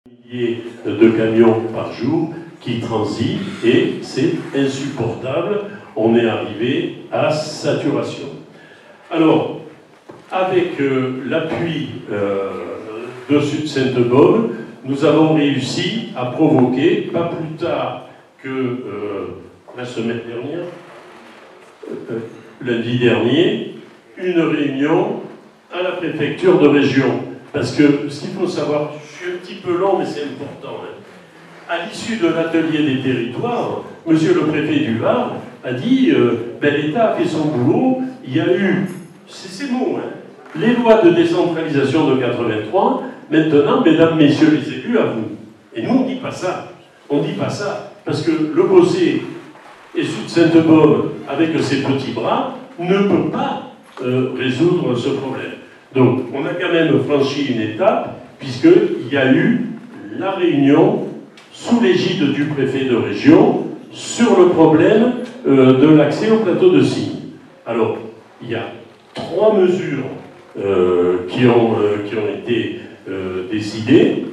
milliers de camions par jour qui transitent et c'est insupportable. On est arrivé à saturation. Alors, avec l'appui de Sud Sainte-Baume, nous avons réussi à provoquer, pas plus tard que la semaine dernière, lundi dernier, une réunion à la préfecture de région. Parce que ce qu'il faut savoir, je suis un petit peu long, mais c'est important. À l'issue de l'atelier des territoires, monsieur le préfet du Var a dit l'État a fait son boulot, il y a eu, c'est ces mots, les lois de décentralisation de 83, maintenant, mesdames, messieurs les élus, à vous. Et nous, on ne dit pas ça. On ne dit pas ça. Parce que le Bossé et Sud Sainte-Baume, avec ses petits bras, ne peut pas résoudre ce problème. Donc, on a quand même franchi une étape, puisqu'il y a eu la réunion sous l'égide du préfet de région sur le problème de l'accès au plateau de Signes. Alors, il y a 3 mesures qui ont été décidées.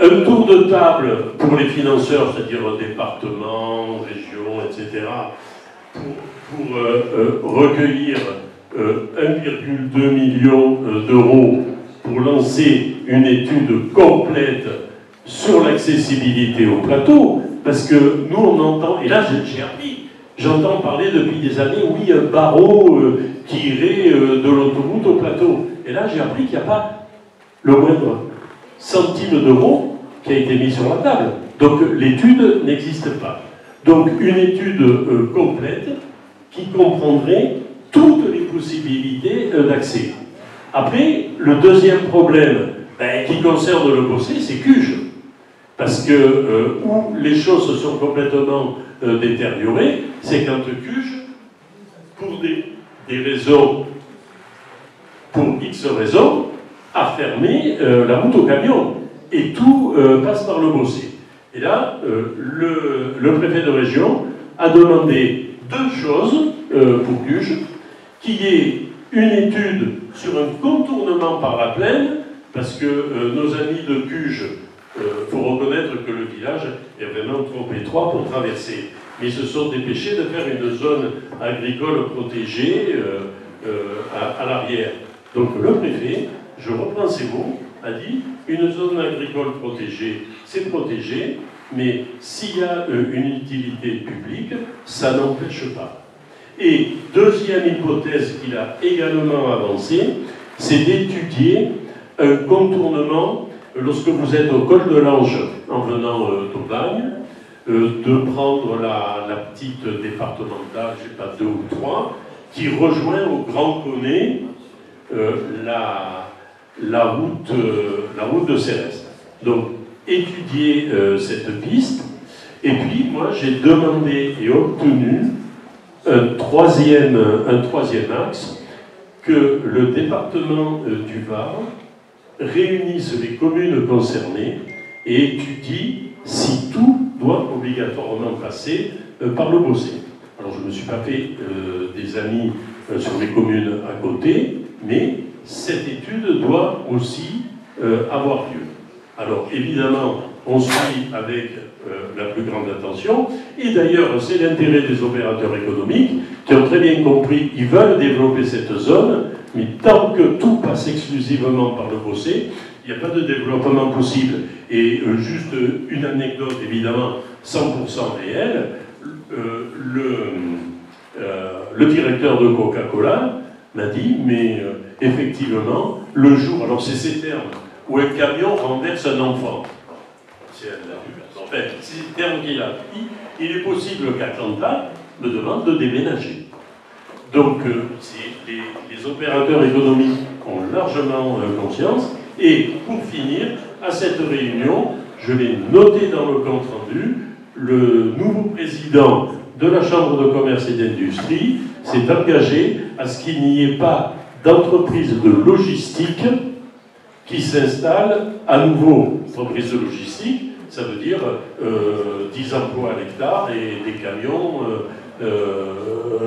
Un tour de table pour les financeurs, c'est-à-dire départements, régions, etc., pour recueillir 1,2 million d'euros pour lancer une étude complète sur l'accessibilité au plateau, parce que nous on entend, et là j'ai appris, j'entends parler depuis des années, oui, un barreau qui irait de l'autoroute au plateau. Et là j'ai appris qu'il n'y a pas le moindre centime d'euro qui a été mis sur la table. Donc l'étude n'existe pas. Donc une étude complète qui comprendrait toutes les possibilités d'accès. Après, le deuxième problème qui concerne le Bossé, c'est Cuges. Parce que où les choses sont complètement détériorées, c'est quand Cuges, pour des raisons, pour X raisons, a fermé la route aux camions. Et tout passe par le Bossé. Et là, le préfet de région a demandé 2 choses pour Cuges, qu'il y ait une étude sur un contournement par la plaine, parce que nos amis de Cuges, faut reconnaître que le village est vraiment trop étroit pour traverser. Mais ils se sont dépêchés de faire une zone agricole protégée à l'arrière. Donc le préfet, je reprends ces mots, a dit une zone agricole protégée, c'est protégé, mais s'il y a une utilité publique, ça n'empêche pas. Et deuxième hypothèse qu'il a également avancée, c'est d'étudier un contournement lorsque vous êtes au col de l'Ange en venant d'Aubagne, de prendre la petite départementale, je ne sais pas, 2 ou 3, qui rejoint au Grand Connet la route de Céleste. Donc, étudier cette piste. Et puis, moi, j'ai demandé et obtenu un troisième axe, que le département du Var réunisse les communes concernées et étudie si tout doit obligatoirement passer par le Bossé. Alors, je ne me suis pas fait des amis sur les communes à côté, mais cette étude doit aussi avoir lieu. Alors, évidemment, on suit avec la plus grande attention, et d'ailleurs, c'est l'intérêt des opérateurs économiques qui ont très bien compris, ils veulent développer cette zone, mais tant que tout passe exclusivement par le Bossé, il n'y a pas de développement possible. Et juste une anecdote, évidemment, 100% réelle, le directeur de Coca-Cola m'a dit, mais effectivement, le jour, alors c'est ces termes, où un camion renverse un enfant. C'est le terme qu'il a dit, il est possible qu'Atlanta me demande de déménager. Donc, les opérateurs économiques ont largement conscience. Et pour finir, à cette réunion, je l'ai noté dans le compte-rendu, le nouveau président de la Chambre de commerce et d'industrie s'est engagé à ce qu'il n'y ait pas d'entreprise de logistique qui s'installe à nouveau. Entreprise de logistique, ça veut dire 10 emplois à l'hectare et des camions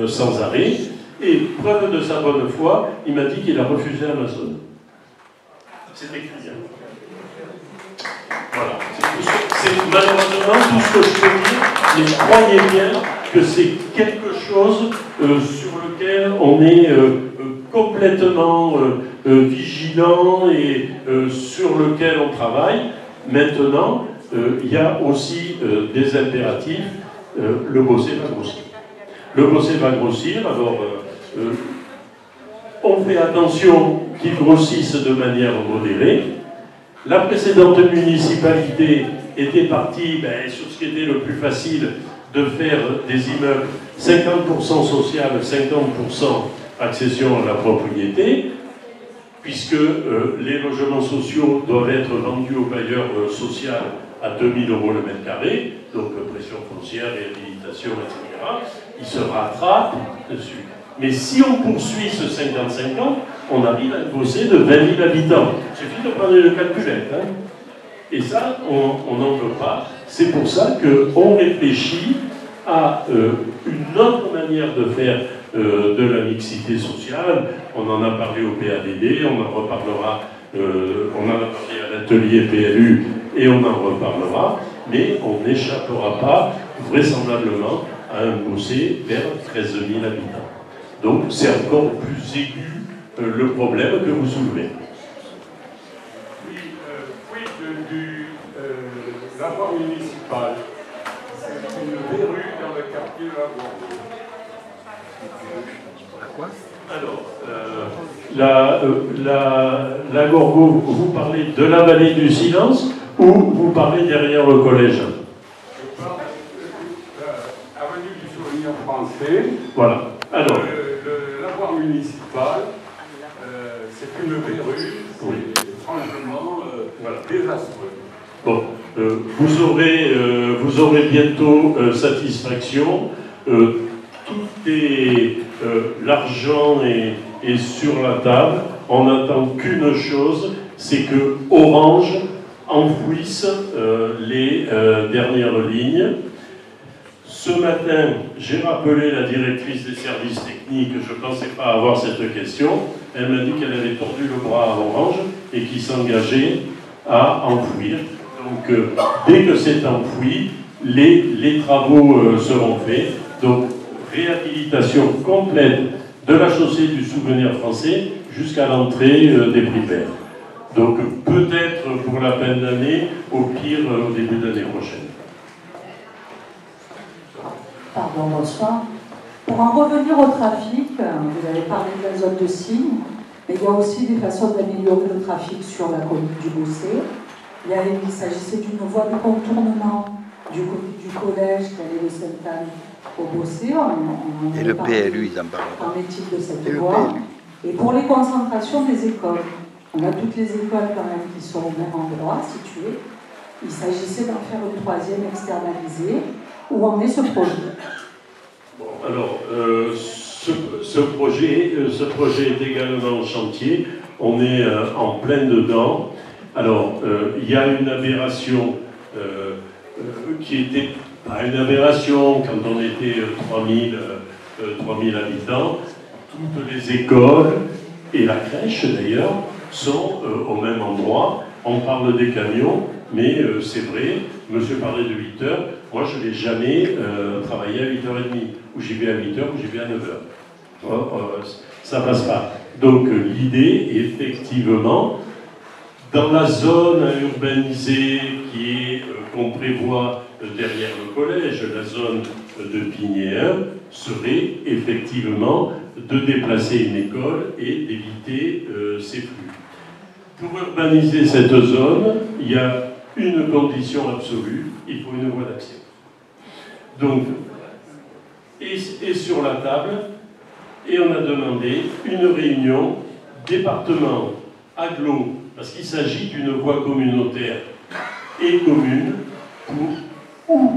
sans arrêt. Et preuve de sa bonne foi, il m'a dit qu'il a refusé Amazon. C'est écrit. Voilà. C'est malheureusement tout ce que je peux dire, mais croyez bien que c'est quelque chose sur lequel on est complètement vigilant et sur lequel on travaille. Maintenant, il y a aussi des impératifs. Le bosser va grossir. Le bosser va grossir, alors on fait attention qu'il grossisse de manière modérée. La précédente municipalité était partie sur ce qui était le plus facile, de faire des immeubles 50% social, 50% accession à la propriété, puisque les logements sociaux doivent être vendus aux bailleurs sociaux à 2000 € le mètre carré, donc pression foncière, réhabilitation, etc. Ils se rattrapent dessus. Mais si on poursuit ce 50-50, on arrive à un fossé de 20 000 habitants. Il suffit de prendre une calculette. Hein. Et ça, on n'en veut pas. C'est pour ça qu'on réfléchit à une autre manière de faire de la mixité sociale. On en a parlé au PADD, on en reparlera, on en a parlé à l'atelier PLU et on en reparlera, mais on n'échappera pas vraisemblablement à un fossé vers 13 000 habitants. Donc c'est encore plus aigu le problème que vous soulevez. Oui, du l'avoir municipal, c'est une verrue dans le quartier de la Gorgo. Alors, la Gorgo, vous parlez de la vallée du silence ou vous parlez derrière le collège? Je parle de l'avenue du souvenir français. Voilà. Alors, l'avoir municipal, c'est une verrue, c'est franchement désastreux. Bon, vous aurez bientôt satisfaction. L'argent est sur la table. On n'attend qu'une chose, c'est que Orange enfouisse les dernières lignes. Ce matin, j'ai rappelé la directrice des services techniques, je ne pensais pas avoir cette question. Elle m'a dit qu'elle avait tordu le bras à Orange et qu'il s'engageait à enfouir. Donc, dès que c'est enfoui, les travaux seront faits. Donc, réhabilitation complète de la chaussée du souvenir français jusqu'à l'entrée des primaires. Donc, peut-être pour la fin d'année, au pire, au début de l'année prochaine. Pardon, bonsoir. Pour en revenir au trafic, vous avez parlé de la zone de signe, mais il y a aussi des façons d'améliorer le trafic sur la commune du Bossé. Il s'agissait d'une voie de contournement du côté du collège qui allait de Sainte-Anne au Bossé. Et le PLU, ils en parlent. Qu'en est-il de cette voie? Et pour les concentrations des écoles, on a toutes les écoles quand même qui sont au même endroit, situées. Il s'agissait d'en faire une troisième externalisée. Où en est ce projet? Bon, alors, ce projet est également en chantier. On est en plein dedans. Alors, il y a une aberration qui était pas une aberration quand on était 3000 habitants. Toutes les écoles et la crèche d'ailleurs sont au même endroit. On parle des camions, mais c'est vrai, monsieur parlait de 8 heures. Moi, je n'ai jamais travaillé à 8h30, ou j'y vais à 8h, ou j'y vais à 9h. Ça ne passe pas. Donc, l'idée, effectivement, dans la zone urbanisée qu'on prévoit derrière le collège, la zone de Pignéen, serait effectivement de déplacer une école et d'éviter ces flux. Pour urbaniser cette zone, il y a une condition absolue, il faut une voie d'accès. Donc, et sur la table, et on a demandé une réunion département agglo, parce qu'il s'agit d'une voie communautaire et commune pour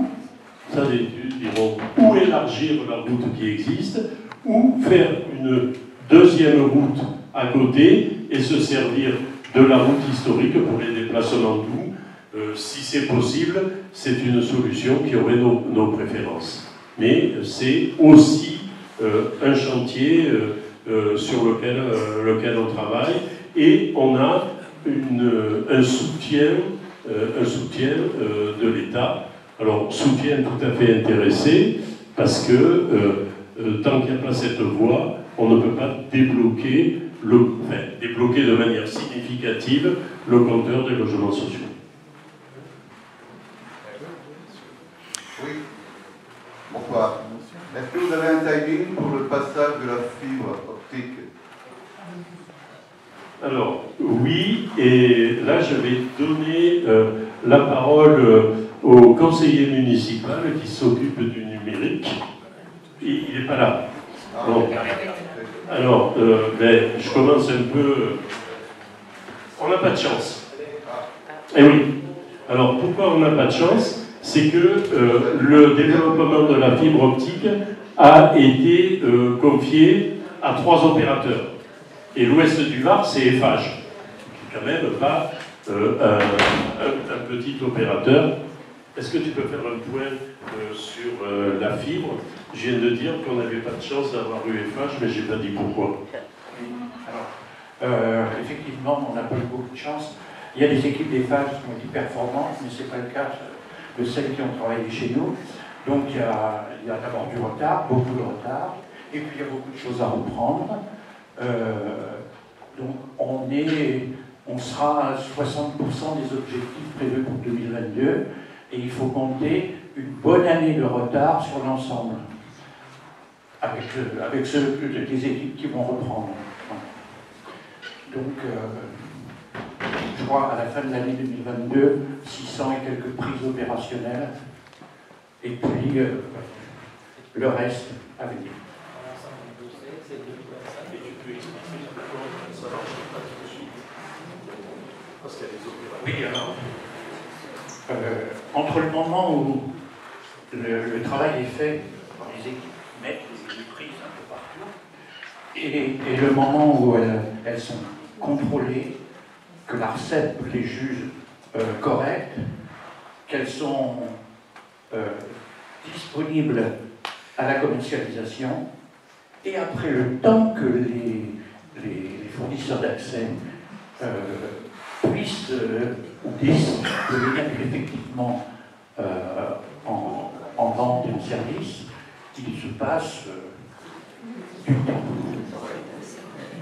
ça diront, ou élargir la route qui existe, ou faire une deuxième route à côté et se servir de la route historique pour les déplacements doux. Si c'est possible, c'est une solution qui aurait nos préférences. Mais c'est aussi un chantier sur lequel on travaille, et on a un soutien un soutien de l'État. Alors, soutien tout à fait intéressé, parce que tant qu'il n'y a pas cette voie, on ne peut pas débloquer, débloquer de manière significative le compteur des logements sociaux. Oui. Bonsoir. Est-ce que vous avez un timing pour le passage de la fibre optique? Alors, oui, et là je vais donner la parole au conseiller municipal qui s'occupe du numérique. Il n'est pas là. Bon. Alors, je commence un peu... On n'a pas de chance. Eh oui. Alors, pourquoi on n'a pas de chance? C'est que le développement de la fibre optique a été confié à 3 opérateurs. Et l'ouest du Var, c'est Eiffage, qui n'est quand même pas un petit opérateur. Est-ce que tu peux faire un point sur la fibre? Je viens de dire qu'on n'avait pas de chance d'avoir eu Eiffage, mais je n'ai pas dit pourquoi. Alors, effectivement, on n'a pas eu beaucoup de chance. Il y a des équipes d'Eiffage qui ont été performantes, mais ce n'est pas le cas de celles qui ont travaillé chez nous. Donc il y a d'abord du retard, beaucoup de retard, et puis il y a beaucoup de choses à reprendre. Donc on sera à 60% des objectifs prévus pour 2022, et il faut compter une bonne année de retard sur l'ensemble, avec des équipes qui vont reprendre. Donc, je crois à la fin de l'année 2022, 600 et quelques prises opérationnelles, et puis le reste à venir. Oui, alors, entre le moment où le travail est fait par les équipes qui mettent les prises un peu partout, et le moment où elles sont contrôlées, que l'ARCEP les juge correctes, qu'elles sont disponibles à la commercialisation, et après le temps que les fournisseurs d'accès puissent ou décident de les mettre effectivement en vente et en service, il se passe du temps.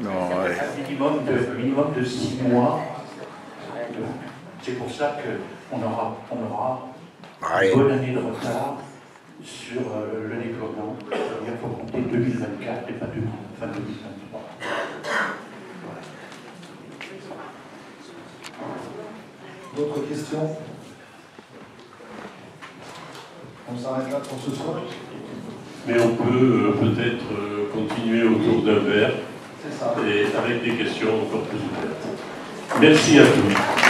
Un minimum de 6 mois. C'est pour ça qu'on aura une bonne année de retard sur le déploiement. Il faut compter 2024 et pas fin 2023. Voilà. D'autres questions? On s'arrête là pour ce soir? Mais on peut peut-être continuer autour d'un verre, et avec des questions encore plus ouvertes. Merci à tous.